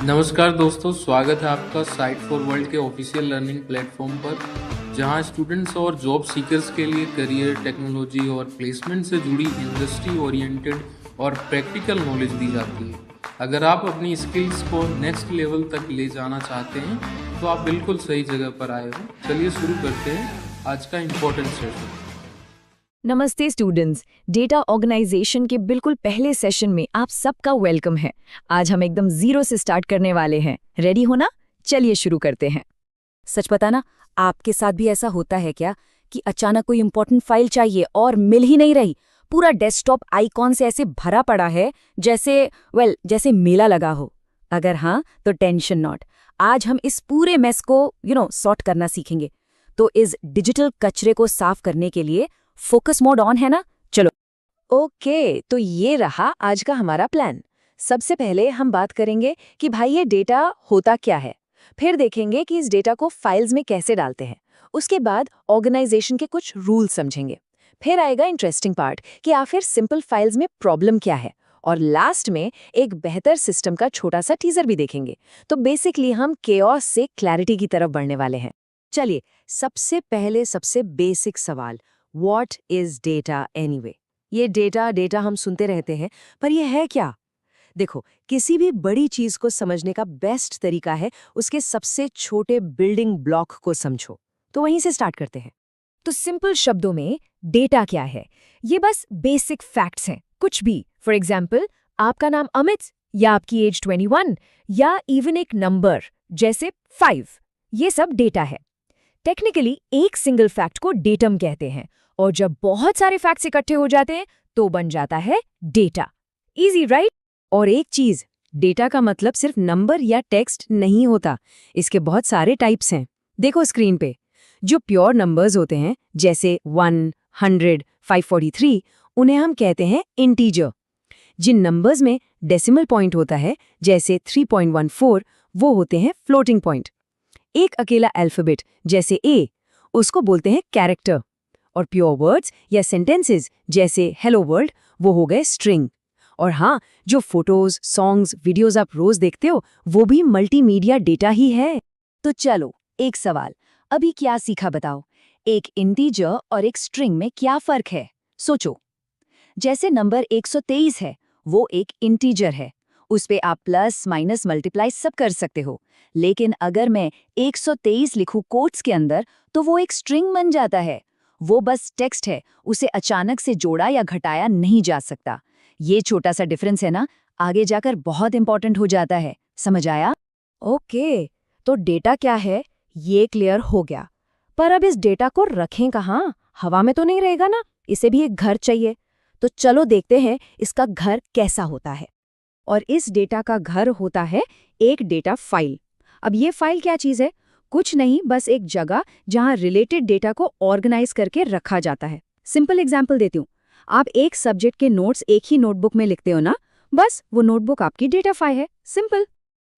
नमस्कार दोस्तों, स्वागत है आपका साइट फॉर वर्ल्ड के ऑफिशियल लर्निंग प्लेटफॉर्म पर, जहां स्टूडेंट्स और जॉब सीकर्स के लिए करियर, टेक्नोलॉजी और प्लेसमेंट से जुड़ी इंडस्ट्री ओरिएंटेड और प्रैक्टिकल नॉलेज दी जाती है। अगर आप अपनी स्किल्स को नेक्स्ट लेवल तक ले जाना चाहते हैं तो आप बिल्कुल सही जगह पर आए हो। चलिए शुरू करते हैं आज का इम्पोर्टेंट सेशन। नमस्ते स्टूडेंट्स, डेटा ऑर्गेनाइजेशन के बिल्कुल पहले सेशन में आप सबका वेलकम है। आज हम एकदम जीरो से स्टार्ट करने वाले हैं। रेडी हो ना? चलिए शुरू करते हैं। सच बताना, आपके साथ भी ऐसा होता है क्या कि अचानक कोई इंपॉर्टेंट फाइल चाहिए और मिल ही नहीं रही? पूरा डेस्कटॉप आइकॉन से ऐसे भरा पड़ा है जैसे मेला लगा हो। अगर हाँ, तो टेंशन नॉट। आज हम इस पूरे मेस को सॉर्ट करना सीखेंगे। तो इस डिजिटल कचरे को साफ करने के लिए फोकस मोड ऑन है ना? चलो। ओके, तो ये रहा आज का हमारा प्लान। सबसे पहले हम बात करेंगे कि भाई ये डेटा होता क्या है। फिर देखेंगे कि इस डेटा को फाइल्स में कैसे डालते हैं। उसके बाद ऑर्गेनाइजेशन के कुछ रूल समझेंगे। फिर आएगा इंटरेस्टिंग पार्ट कि आखिर सिंपल फाइल्स में प्रॉब्लम क्या है। और लास्ट में एक बेहतर सिस्टम का छोटा सा टीजर भी देखेंगे। तो बेसिकली हम केओस से क्लैरिटी की तरफ बढ़ने वाले हैं। चलिए, सबसे पहले सबसे बेसिक सवाल, What is data anyway? ये डेटा हम सुनते रहते हैं, पर ये है क्या? देखो, किसी भी बड़ी चीज को समझने का बेस्ट तरीका है उसके सबसे छोटे बिल्डिंग ब्लॉक को समझो। तो वहीं से स्टार्ट करते हैं। तो सिंपल शब्दों में डेटा क्या है? ये बस बेसिक फैक्ट्स हैं, कुछ भी। फॉर एग्जाम्पल, आपका नाम अमित या आपकी एज 21 या इवन एक नंबर जैसे 5, ये सब डेटा है। टेक्निकली एक सिंगल फैक्ट को डेटम कहते हैं, और जब बहुत सारे फैक्ट्स इकट्ठे हो जाते हैं तो बन जाता है डेटा। Easy right? और एक चीज, डेटा का मतलब सिर्फ नंबर या टेक्स्ट नहीं होता। इसके बहुत सारे टाइप्स हैं। देखो स्क्रीन पे, जो प्योर नंबर्स होते हैं जैसे 1, 100, 543, उन्हें हम कहते हैं इंटीजर। जिन नंबर्स में डेसिमल पॉइंट होता है जैसे 3.14, वो होते हैं फ्लोटिंग पॉइंट। एक अकेला अल्फाबेट जैसे ए, उसको बोलते हैं कैरेक्टर। और प्योर वर्ड्स या सेंटेंसेस जैसे हेलो वर्ल्ड, वो हो गए स्ट्रिंग। और हाँ, जो फोटोज, सॉन्ग्स, वीडियोस आप रोज देखते हो, वो भी मल्टीमीडिया डेटा ही है। तो चलो, एक सवाल, अभी क्या सीखा बताओ? एक इंटीजर और एक स्ट्रिंग में क्या फर्क है? सोचो। जैसे नंबर 123 है, वो एक इंटीजर है। उस पे आप प्लस, माइनस, मल्टीप्लाई सब कर सकते हो। लेकिन अगर मैं 123 लिखूं कोट्स के अंदर, तो वो एक स्ट्रिंग बन जाता है। वो बस टेक्स्ट है, उसे अचानक से जोड़ा या घटाया नहीं जा सकता। ये छोटा सा डिफरेंस है ना, आगे जाकर बहुत इंपॉर्टेंट हो जाता है। समझ आया? ओके, तो डेटा क्या है ये क्लियर हो गया। पर अब इस डेटा को रखें कहाँ? हवा में तो नहीं रहेगा ना, इसे भी एक घर चाहिए। तो चलो देखते हैं इसका घर कैसा होता है। और इस डेटा का घर होता है एक डेटा फाइल। अब ये फाइल क्या चीज़ है? कुछ नहीं, बस एक जगह जहां रिलेटेड डेटा को ऑर्गेनाइज करके रखा जाता है। सिंपल एग्जांपल देती हूँ। आप एक सब्जेक्ट के नोट्स एक ही नोटबुक में लिखते हो ना, बस वो नोटबुक आपकी डेटा फाइल है। सिंपल।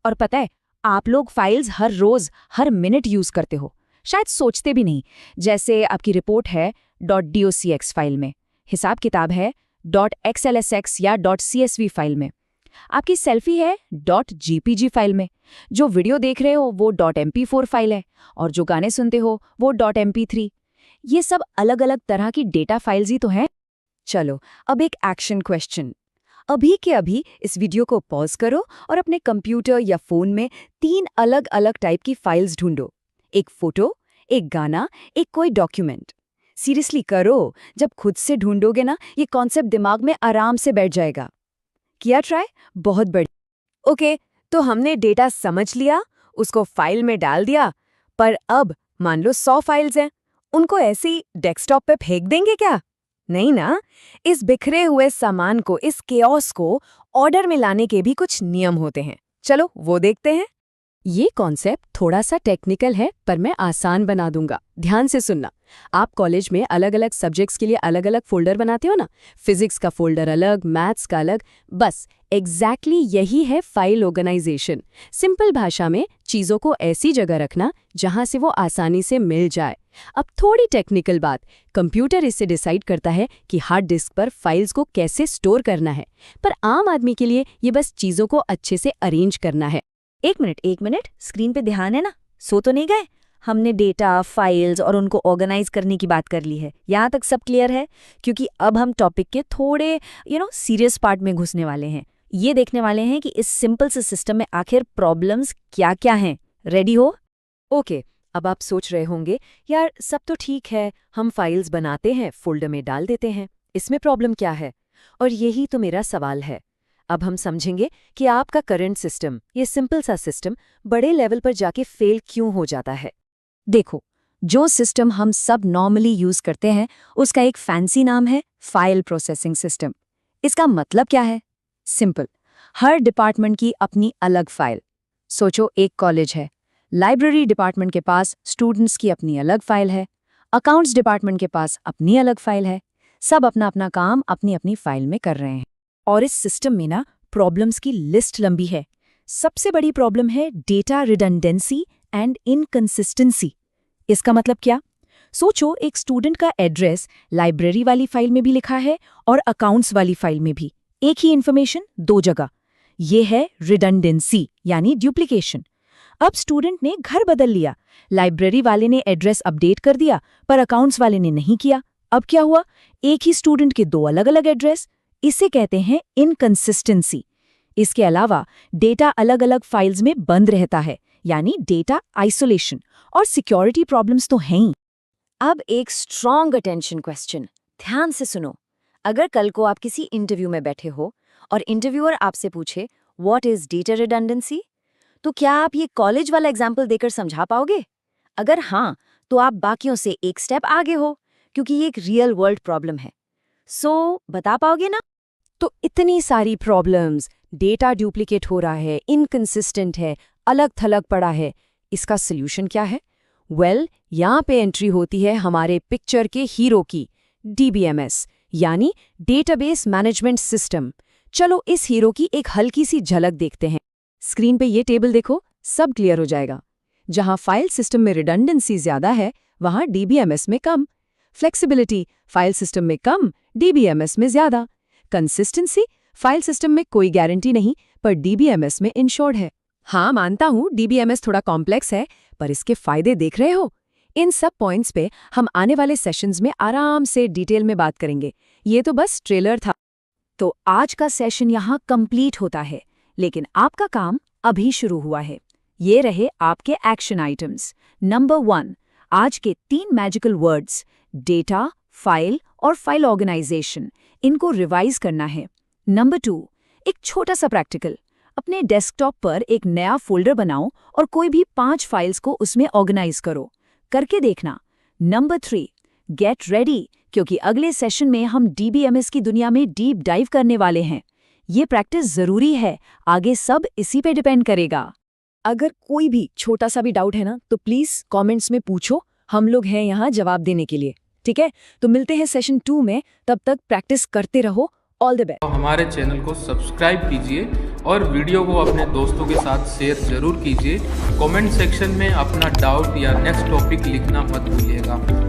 और पता है, आप लोग फाइल्स हर रोज हर मिनट यूज करते हो, शायद सोचते भी नहीं। जैसे आपकी रिपोर्ट है .docx फाइल में, हिसाब किताब है .xlsx या .csv फाइल में, आपकी सेल्फी है .gpg फाइल में, जो वीडियो देख रहे हो वो .mp4 फाइल है, और जो गाने सुनते हो वो .mp3। ये सब अलग अलग तरह की डेटा फाइल्स ही तो हैं। चलो, अब एक एक्शन क्वेश्चन। अभी के अभी इस वीडियो को पॉज करो और अपने कंप्यूटर या फोन में 3 अलग अलग टाइप की फाइल्स ढूंढो। एक फोटो, एक गाना, एक कोई डॉक्यूमेंट। सीरियसली करो, जब खुद से ढूंढोगे ना, ये कॉन्सेप्ट दिमाग में आराम से बैठ जाएगा। किया ट्राई? बहुत बढ़िया। ओके, तो हमने डेटा समझ लिया, उसको फाइल में डाल दिया। पर अब मान लो 100 फाइल्स हैं, उनको ऐसे ही डेस्कटॉप पे फेंक देंगे क्या? नहीं ना। इस बिखरे हुए सामान को, इस केओस को ऑर्डर में लाने के भी कुछ नियम होते हैं। चलो वो देखते हैं। ये कॉन्सेप्ट थोड़ा सा टेक्निकल है, पर मैं आसान बना दूंगा। ध्यान से सुनना। आप कॉलेज में अलग अलग सब्जेक्ट्स के लिए अलग अलग फोल्डर बनाते हो ना, फिजिक्स का फोल्डर अलग, मैथ्स का अलग। बस एग्जैक्टली यही है फाइल ऑर्गेनाइजेशन। सिंपल भाषा में चीजों को ऐसी जगह रखना जहां से वो आसानी से मिल जाए। अब थोड़ी टेक्निकल बात, कंप्यूटर इससे डिसाइड करता है कि हार्ड डिस्क पर फाइल्स को कैसे स्टोर करना है, पर आम आदमी के लिए ये बस चीजों को अच्छे से अरेंज करना है। एक मिनट, स्क्रीन पे ध्यान है ना? सो तो नहीं गए? हमने डेटा, फाइल्स और उनको ऑर्गेनाइज करने की बात कर ली है। यहाँ तक सब क्लियर है? क्योंकि अब हम टॉपिक के थोड़े सीरियस पार्ट में घुसने वाले हैं। ये देखने वाले हैं कि इस सिंपल से सिस्टम में आखिर प्रॉब्लम्स क्या-क्या हैं। रेडी हो? ओके, अब आप सोच रहे होंगे, यार सब तो ठीक है, हम फाइल्स बनाते हैं, फोल्डर में डाल देते हैं, इसमें प्रॉब्लम क्या है? और यही तो मेरा सवाल है। अब हम समझेंगे कि आपका करंट सिस्टम, ये सिंपल सा सिस्टम, बड़े लेवल पर जाके फेल क्यों हो जाता है। देखो, जो सिस्टम हम सब नॉर्मली यूज करते हैं, उसका एक फैंसी नाम है फाइल प्रोसेसिंग सिस्टम। इसका मतलब क्या है? सिंपल, हर डिपार्टमेंट की अपनी अलग फाइल। सोचो, एक कॉलेज है, लाइब्रेरी डिपार्टमेंट के पास स्टूडेंट्स की अपनी अलग फाइल है, अकाउंट्स डिपार्टमेंट के पास अपनी अलग फाइल है, सब अपना अपना काम अपनी अपनी फाइल में कर रहे हैं। और इस सिस्टम में ना प्रॉब्लम्स की लिस्ट लंबी है। सबसे बड़ी प्रॉब्लम है डेटा रिडंडेंसी एंड इनकंसिस्टेंसी। इसका मतलब क्या? सोचो, एक स्टूडेंट का एड्रेस लाइब्रेरी वाली फाइल में भी लिखा है और अकाउंट्स वाली फाइल में भी, एक ही इन्फॉर्मेशन दो जगह। ये है रिडंडेंसी, यानी डुप्लीकेशन। अब स्टूडेंट ने घर बदल लिया, लाइब्रेरी वाले ने एड्रेस अपडेट कर दिया पर अकाउंट्स वाले ने नहीं किया। अब क्या हुआ? एक ही स्टूडेंट के दो अलग अलग एड्रेस। इसे कहते हैं इनकंसिस्टेंसी। इसके अलावा डेटा अलग अलग फाइल्स में बंद रहता है, यानी डेटा आइसोलेशन। और सिक्योरिटी प्रॉब्लम्स तो हैं ही। अब एक स्ट्रॉन्ग अटेंशन क्वेश्चन, ध्यान से सुनो। अगर कल को आप किसी इंटरव्यू में बैठे हो और इंटरव्यूअर आपसे पूछे व्हाट इज डेटा रिडंडेंसी, तो क्या आप ये कॉलेज वाला एग्जाम्पल देकर समझा पाओगे? अगर हाँ, तो आप बाकियों से एक स्टेप आगे हो, क्योंकि ये एक रियल वर्ल्ड प्रॉब्लम है। सो बता पाओगे ना? तो इतनी सारी प्रॉब्लम्स, डेटा डुप्लीकेट हो रहा है, इनकंसिस्टेंट है, अलग थलग पड़ा है, इसका सॉल्यूशन क्या है? यहाँ पे एंट्री होती है हमारे पिक्चर के हीरो की, DBMS, यानी डेटाबेस मैनेजमेंट सिस्टम। चलो इस हीरो की एक हल्की सी झलक देखते हैं। स्क्रीन पे ये टेबल देखो, सब क्लियर हो जाएगा। जहां फाइल सिस्टम में रिडंडेंसी ज्यादा है, वहां DBMS में कम। फ्लेक्सिबिलिटी, फाइल सिस्टम में कम, DBMS में ज्यादा। कंसिस्टेंसी, फाइल सिस्टम में कोई गारंटी नहीं, पर DBMS में इंश्योर्ड है। हाँ, मानता हूँ DBMS थोड़ा कॉम्प्लेक्स है, पर इसके फायदे देख रहे हो? इन सब पॉइंट्स पे हम आने वाले सेशंस में आराम से डिटेल में बात करेंगे। ये तो बस ट्रेलर था। तो आज का सेशन यहाँ कंप्लीट होता है, लेकिन आपका काम अभी शुरू हुआ है। ये रहे आपके एक्शन आइटम्स। नंबर 1, आज के 3 मैजिकल वर्ड्स, डेटा, फाइल और फाइल ऑर्गेनाइजेशन, इनको रिवाइज करना है। नंबर 2, एक छोटा सा प्रैक्टिकल, अपने डेस्कटॉप पर एक नया फोल्डर बनाओ और कोई भी 5 फाइल्स को उसमें ऑर्गेनाइज करो, करके देखना। नंबर 3, गेट रेडी, क्योंकि अगले सेशन में हम DBMS की दुनिया में डीप डाइव करने वाले हैं। ये प्रैक्टिस जरूरी है, आगे सब इसी पे डिपेंड करेगा। अगर कोई भी छोटा सा भी डाउट है ना, तो प्लीज कमेंट्स में पूछो, हम लोग हैं यहाँ जवाब देने के लिए। ठीक है, तो मिलते हैं सेशन 2 में, तब तक प्रैक्टिस करते रहो। All the best. हमारे चैनल को सब्सक्राइब कीजिए और वीडियो को अपने दोस्तों के साथ शेयर जरूर कीजिए। कमेंट सेक्शन में अपना डाउट या नेक्स्ट टॉपिक लिखना मत भूलिएगा।